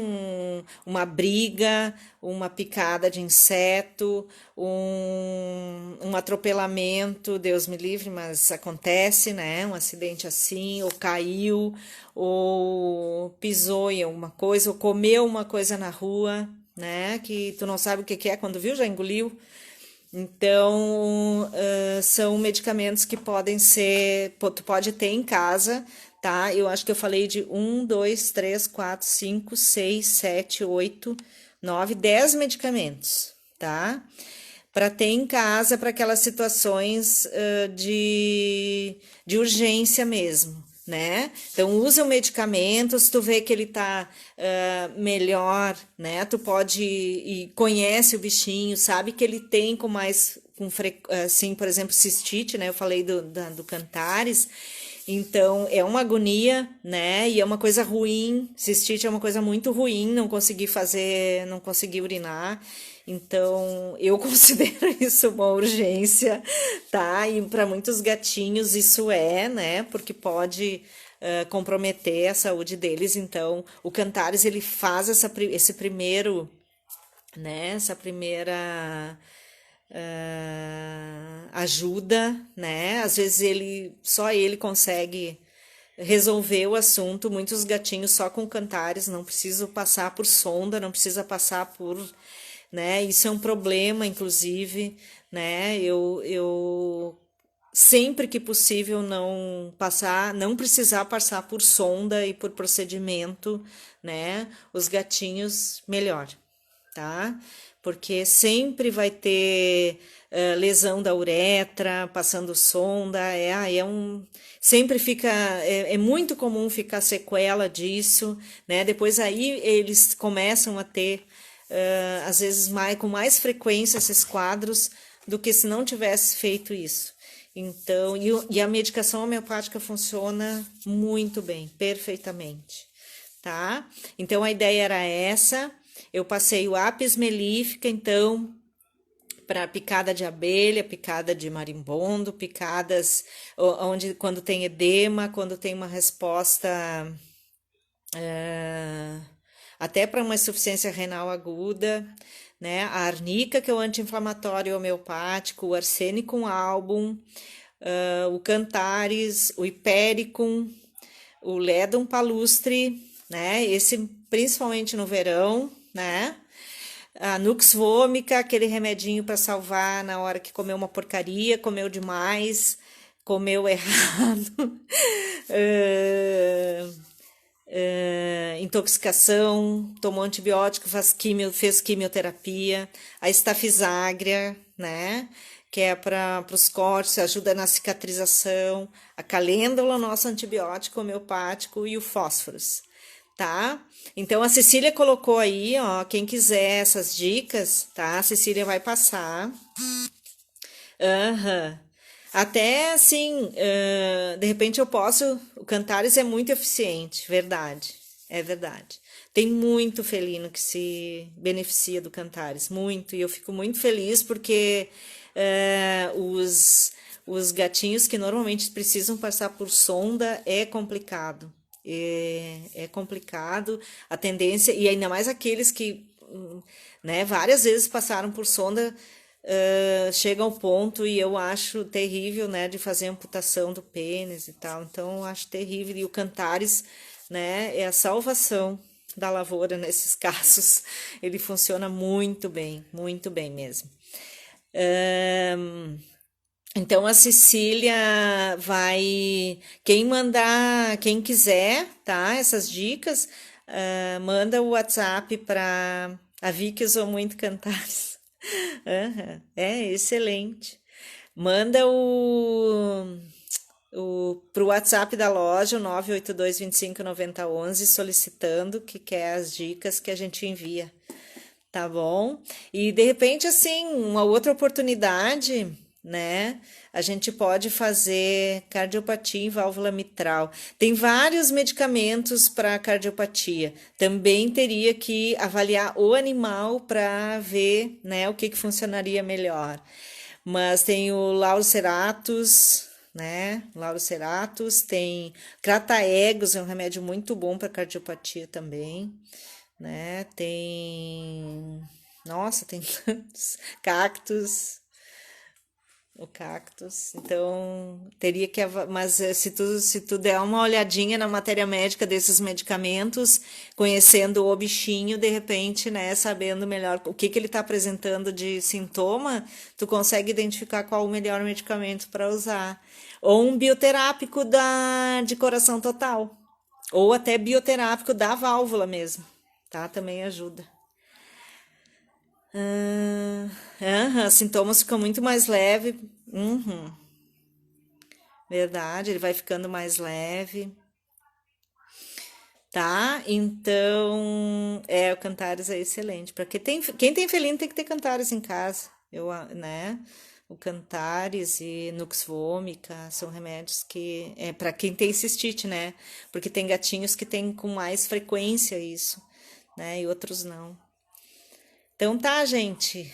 uma briga, uma picada de inseto, um atropelamento, Deus me livre, mas acontece, né? Um acidente assim, ou caiu, ou pisou em alguma coisa, ou comeu uma coisa na rua, né? Que tu não sabe o que que é, quando viu, já engoliu. Então, são medicamentos que podem ser, tu pode ter em casa, tá? Eu acho que eu falei de 10 medicamentos, tá? Para ter em casa para aquelas situações de urgência mesmo, né? Então, usa o medicamento, se tu vê que ele tá melhor, né? Tu pode e conhece o bichinho, sabe que ele tem com mais, assim, por exemplo, cistite, né? Eu falei do Cantares. Então, é uma agonia, né? E é uma coisa ruim. Cistite é uma coisa muito ruim, não conseguir fazer, não conseguir urinar. Então, eu considero isso uma urgência, tá? E para muitos gatinhos isso é, né? Porque pode comprometer a saúde deles. Então, o Cantares ele faz esse primeiro, né? Essa primeira ajuda, né? Às vezes só ele consegue resolver o assunto. Muitos gatinhos só com Cantares, não precisam passar por sonda, não precisa passar por, né? Isso é um problema, inclusive, né? Eu sempre que possível não precisar passar por sonda e por procedimento, né? Os gatinhos melhor, tá? Porque sempre vai ter lesão da uretra, passando sonda, sempre fica, é muito comum ficar sequela disso, né? Depois aí eles começam a ter, às vezes com mais frequência esses quadros do que se não tivesse feito isso. Então, e a medicação homeopática funciona muito bem, perfeitamente, tá? Então, a ideia era essa. Eu passei o apis mellífica, então, para picada de abelha, picada de marimbondo, picadas quando tem edema, quando tem uma resposta até para uma insuficiência renal aguda, né? A arnica, que é o anti-inflamatório homeopático, o arsenicum album, o Cantares, o hipericum, o ledum palustre, né? Esse principalmente no verão, né? A Nux vomica, aquele remedinho para salvar na hora que comeu uma porcaria, comeu demais, comeu errado. Intoxicação, tomou antibiótico, fez quimioterapia, a estafiságria, né? Que é para os cortes, ajuda na cicatrização, a calêndula, nosso antibiótico homeopático e o fósforos, tá? Então a Cecília colocou aí, ó, quem quiser essas dicas, tá? A Cecília vai passar. Aham. Até assim, de repente eu posso. O Cantares é muito eficiente, verdade, é verdade. Tem muito felino que se beneficia do Cantares, muito, e eu fico muito feliz porque os gatinhos que normalmente precisam passar por sonda é complicado. É complicado a tendência, e ainda mais aqueles que, né, várias vezes passaram por sonda. Chega ao ponto e eu acho terrível, né, de fazer amputação do pênis e tal, então eu acho terrível, e o Cantares, né, é a salvação da lavoura nesses casos, ele funciona muito bem mesmo. Então a Cecília vai, quem quiser, tá, essas dicas, manda o WhatsApp para a Vicky, usou muito Cantares. É excelente. Manda pro WhatsApp da loja, o 982259011, solicitando que quer as dicas que a gente envia, tá bom? E de repente, assim, uma outra oportunidade, né? A gente pode fazer cardiopatia em válvula mitral. Tem vários medicamentos para cardiopatia. Também teria que avaliar o animal para ver, né, o que funcionaria melhor. Mas tem o Lauroceratus, né? Lauroceratus, tem Crataegus, é um remédio muito bom para cardiopatia também, né? Tem, nossa, tem tantos cactos, o cactus. Então, teria que, mas se tu der uma olhadinha na matéria médica desses medicamentos, conhecendo o bichinho, de repente, né, sabendo melhor o que que ele está apresentando de sintoma, tu consegue identificar qual o melhor medicamento para usar. Ou um bioterápico de coração total, ou até bioterápico da válvula mesmo, tá? Também ajuda. Sintomas ficam muito mais leve. Uhum, verdade, ele vai ficando mais leve, tá? Então, o Cantares é excelente. Para quem tem felino tem que ter Cantares em casa, né? O Cantares e Nux vomica são remédios que é para quem tem cistite, né? Porque tem gatinhos que tem com mais frequência isso, né? E outros não. Então tá, gente.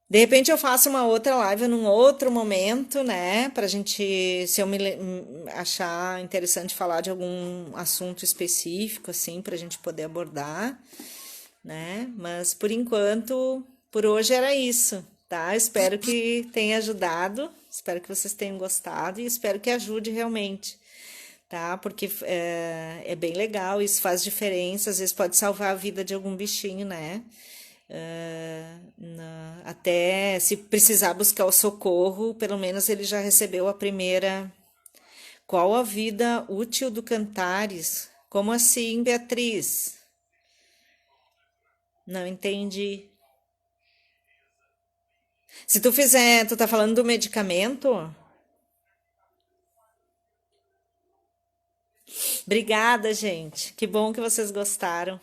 De repente eu faço uma outra live num outro momento, né? Pra gente, se eu achar interessante falar de algum assunto específico, assim, pra gente poder abordar, né? Mas por enquanto, por hoje era isso, tá? Espero que tenha ajudado, espero que vocês tenham gostado e espero que ajude realmente, tá? Porque é bem legal, isso faz diferença, às vezes pode salvar a vida de algum bichinho, né? Até se precisar buscar o socorro, pelo menos ele já recebeu a primeira. Qual a vida útil do Cantares? Como assim, Beatriz? Não entendi. Se tu fizer, tu tá falando do medicamento? Obrigada, gente. Que bom que vocês gostaram.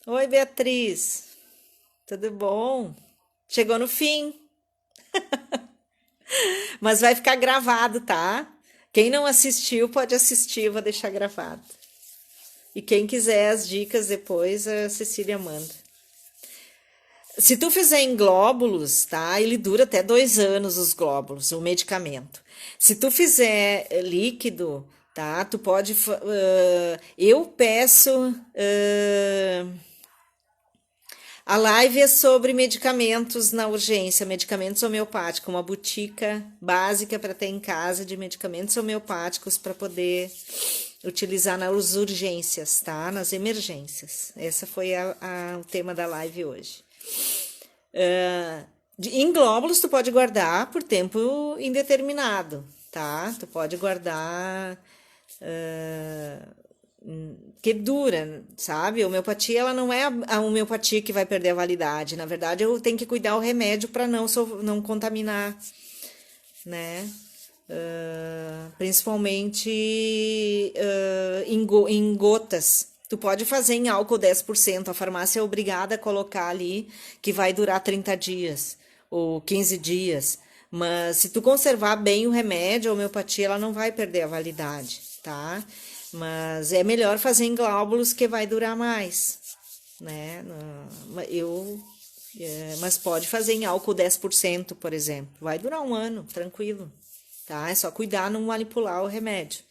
Oi, Beatriz. Tudo bom? Chegou no fim, mas vai ficar gravado, tá? Quem não assistiu pode assistir, eu vou deixar gravado. E quem quiser as dicas depois, a Cecília manda. Se tu fizer em glóbulos, tá? Ele dura até 2 anos os glóbulos, o medicamento. Se tu fizer líquido, tá? Tu pode. Eu peço. A live é sobre medicamentos na urgência, medicamentos homeopáticos, uma botica básica para ter em casa de medicamentos homeopáticos para poder utilizar nas urgências, tá? Nas emergências. Esse foi o tema da live hoje. Em glóbulos, tu pode guardar por tempo indeterminado, tá? Tu pode guardar que dura, sabe? A homeopatia, ela não é a homeopatia que vai perder a validade. Na verdade, eu tenho que cuidar o remédio para não contaminar, né? Principalmente em gotas. Tu pode fazer em álcool 10%. A farmácia é obrigada a colocar ali que vai durar 30 dias ou 15 dias. Mas se tu conservar bem o remédio, a homeopatia, ela não vai perder a validade, tá? Mas é melhor fazer em glóbulos que vai durar mais, né? Mas pode fazer em álcool 10%, por exemplo. Vai durar 1 ano, tranquilo, tá? É só cuidar não manipular o remédio.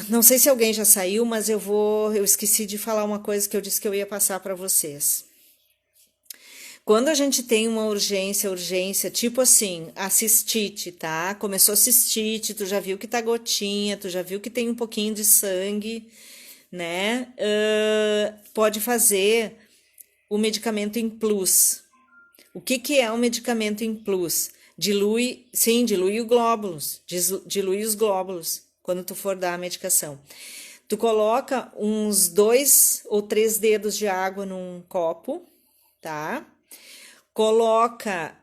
Não sei se alguém já saiu, mas eu esqueci de falar uma coisa que eu disse que eu ia passar para vocês. Quando a gente tem uma urgência, tipo assim, a cistite, tá? Começou a cistite, tu já viu que tá gotinha, tu já viu que tem um pouquinho de sangue, né? Pode fazer o medicamento em plus. O que é o medicamento em plus? Dilui os glóbulos, dilui os glóbulos quando tu for dar a medicação. Tu coloca uns 2 ou 3 dedos de água num copo, tá? Coloca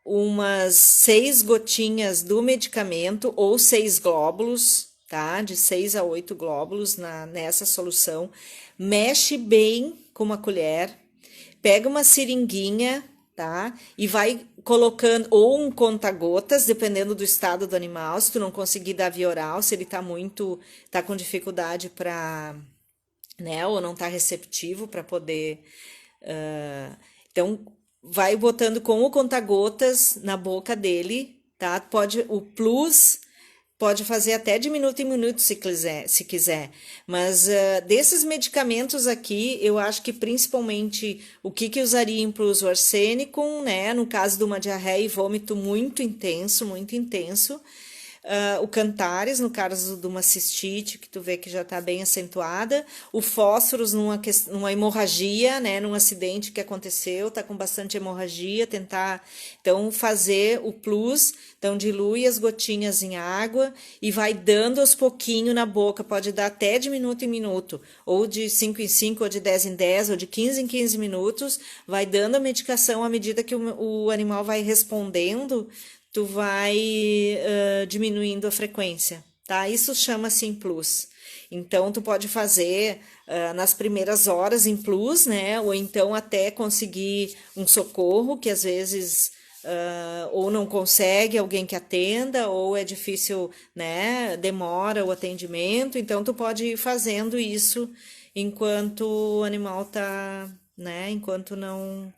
umas 6 gotinhas do medicamento ou 6 glóbulos, tá? De 6 a 8 glóbulos nessa solução. Mexe bem com uma colher, pega uma seringuinha, tá? E vai colocando ou um conta-gotas, dependendo do estado do animal, se tu não conseguir dar via oral, se ele tá com dificuldade para, né, ou não tá receptivo para poder, então vai botando com o conta-gotas na boca dele, tá? O plus pode fazer até de minuto em minuto se quiser. Mas desses medicamentos aqui, eu acho que principalmente o que usaria em plus o arsênico, né? No caso de uma diarreia e vômito muito intenso, muito intenso. O Cantares, no caso de uma cistite, que tu vê que já está bem acentuada, o fósforos numa hemorragia, né, num acidente que aconteceu, tá com bastante hemorragia, tentar, então, fazer o plus, então, dilui as gotinhas em água e vai dando aos pouquinhos na boca, pode dar até de minuto em minuto, ou de 5 em 5, ou de 10 em 10, ou de 15 em 15 minutos, vai dando a medicação à medida que o animal vai respondendo, tu vai diminuindo a frequência, tá? Isso chama-se em plus. Então, tu pode fazer nas primeiras horas em plus, né? Ou então até conseguir um socorro, que às vezes ou não consegue alguém que atenda, ou é difícil, né? Demora o atendimento. Então, tu pode ir fazendo isso enquanto o animal tá, né? Enquanto não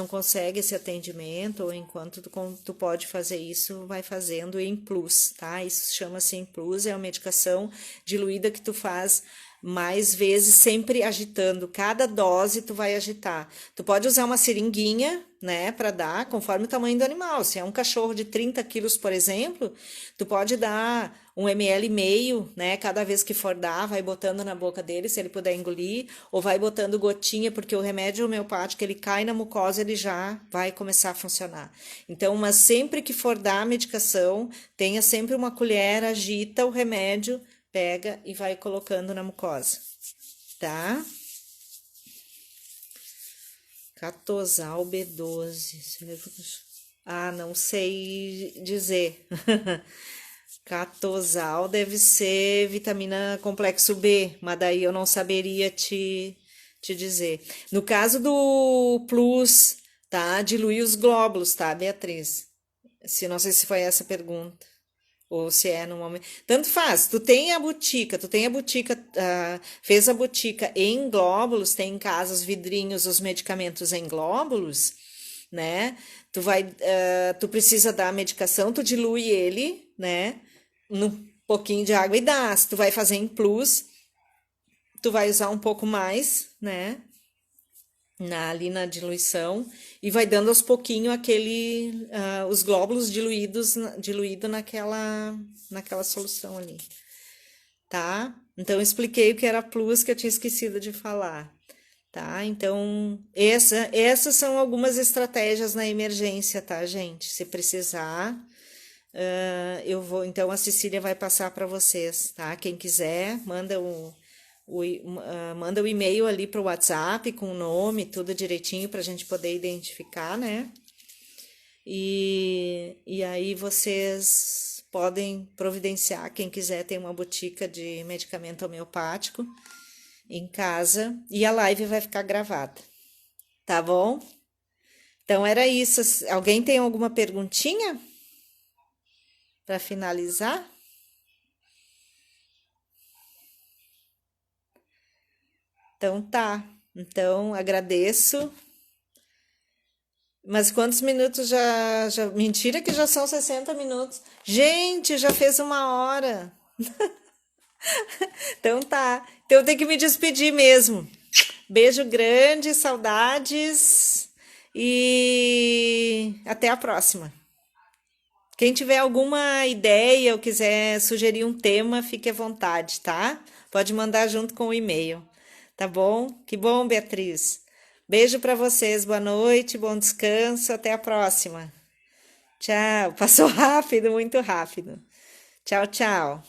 consegue esse atendimento, ou enquanto tu pode fazer isso, vai fazendo em plus, tá? Isso chama-se em plus, é uma medicação diluída que tu faz mais vezes, sempre agitando. Cada dose tu vai agitar. Tu pode usar uma seringuinha, né, para dar, conforme o tamanho do animal. Se é um cachorro de 30 quilos, por exemplo, tu pode dar 1,5 ml, né, cada vez que for dar, vai botando na boca dele, se ele puder engolir, ou vai botando gotinha, porque o remédio homeopático, ele cai na mucosa, ele já vai começar a funcionar. Então, mas sempre que for dar a medicação, tenha sempre uma colher, agita o remédio, pega e vai colocando na mucosa, tá? Catosal B12. Ah, não sei dizer. Catosal deve ser vitamina complexo B, mas daí eu não saberia te dizer. No caso do Plus, tá? Diluir os glóbulos, tá, Beatriz? Não sei se foi essa a pergunta. Ou se é no momento. Tanto faz, tu tem a botica, fez a botica em glóbulos, tem em casa os vidrinhos, os medicamentos em glóbulos, né? Tu precisa dar a medicação, tu dilui ele, né? Num pouquinho de água e dá. Se tu vai fazer em plus, tu vai usar um pouco mais, né? Ali na diluição e vai dando aos pouquinhos os glóbulos diluído naquela solução ali, tá? Então eu expliquei o que era plus que eu tinha esquecido de falar, tá? Então essas são algumas estratégias na emergência, tá, gente? Se precisar, então a Cecília vai passar para vocês, tá? Quem quiser, manda o e-mail ali para o WhatsApp com o nome, tudo direitinho para a gente poder identificar, né? E aí vocês podem providenciar, quem quiser ter uma botica de medicamento homeopático em casa e a live vai ficar gravada, tá bom? Então era isso. Alguém tem alguma perguntinha para finalizar? Então tá. Então agradeço. Mas quantos minutos Mentira que já são 60 minutos. Gente, já fez 1 hora. Então tá. Então eu tenho que me despedir mesmo. Beijo grande, saudades e até a próxima. Quem tiver alguma ideia ou quiser sugerir um tema, fique à vontade, tá? Pode mandar junto com o e-mail. Tá bom? Que bom, Beatriz. Beijo para vocês, boa noite, bom descanso, até a próxima. Tchau. Passou rápido, muito rápido. Tchau, tchau.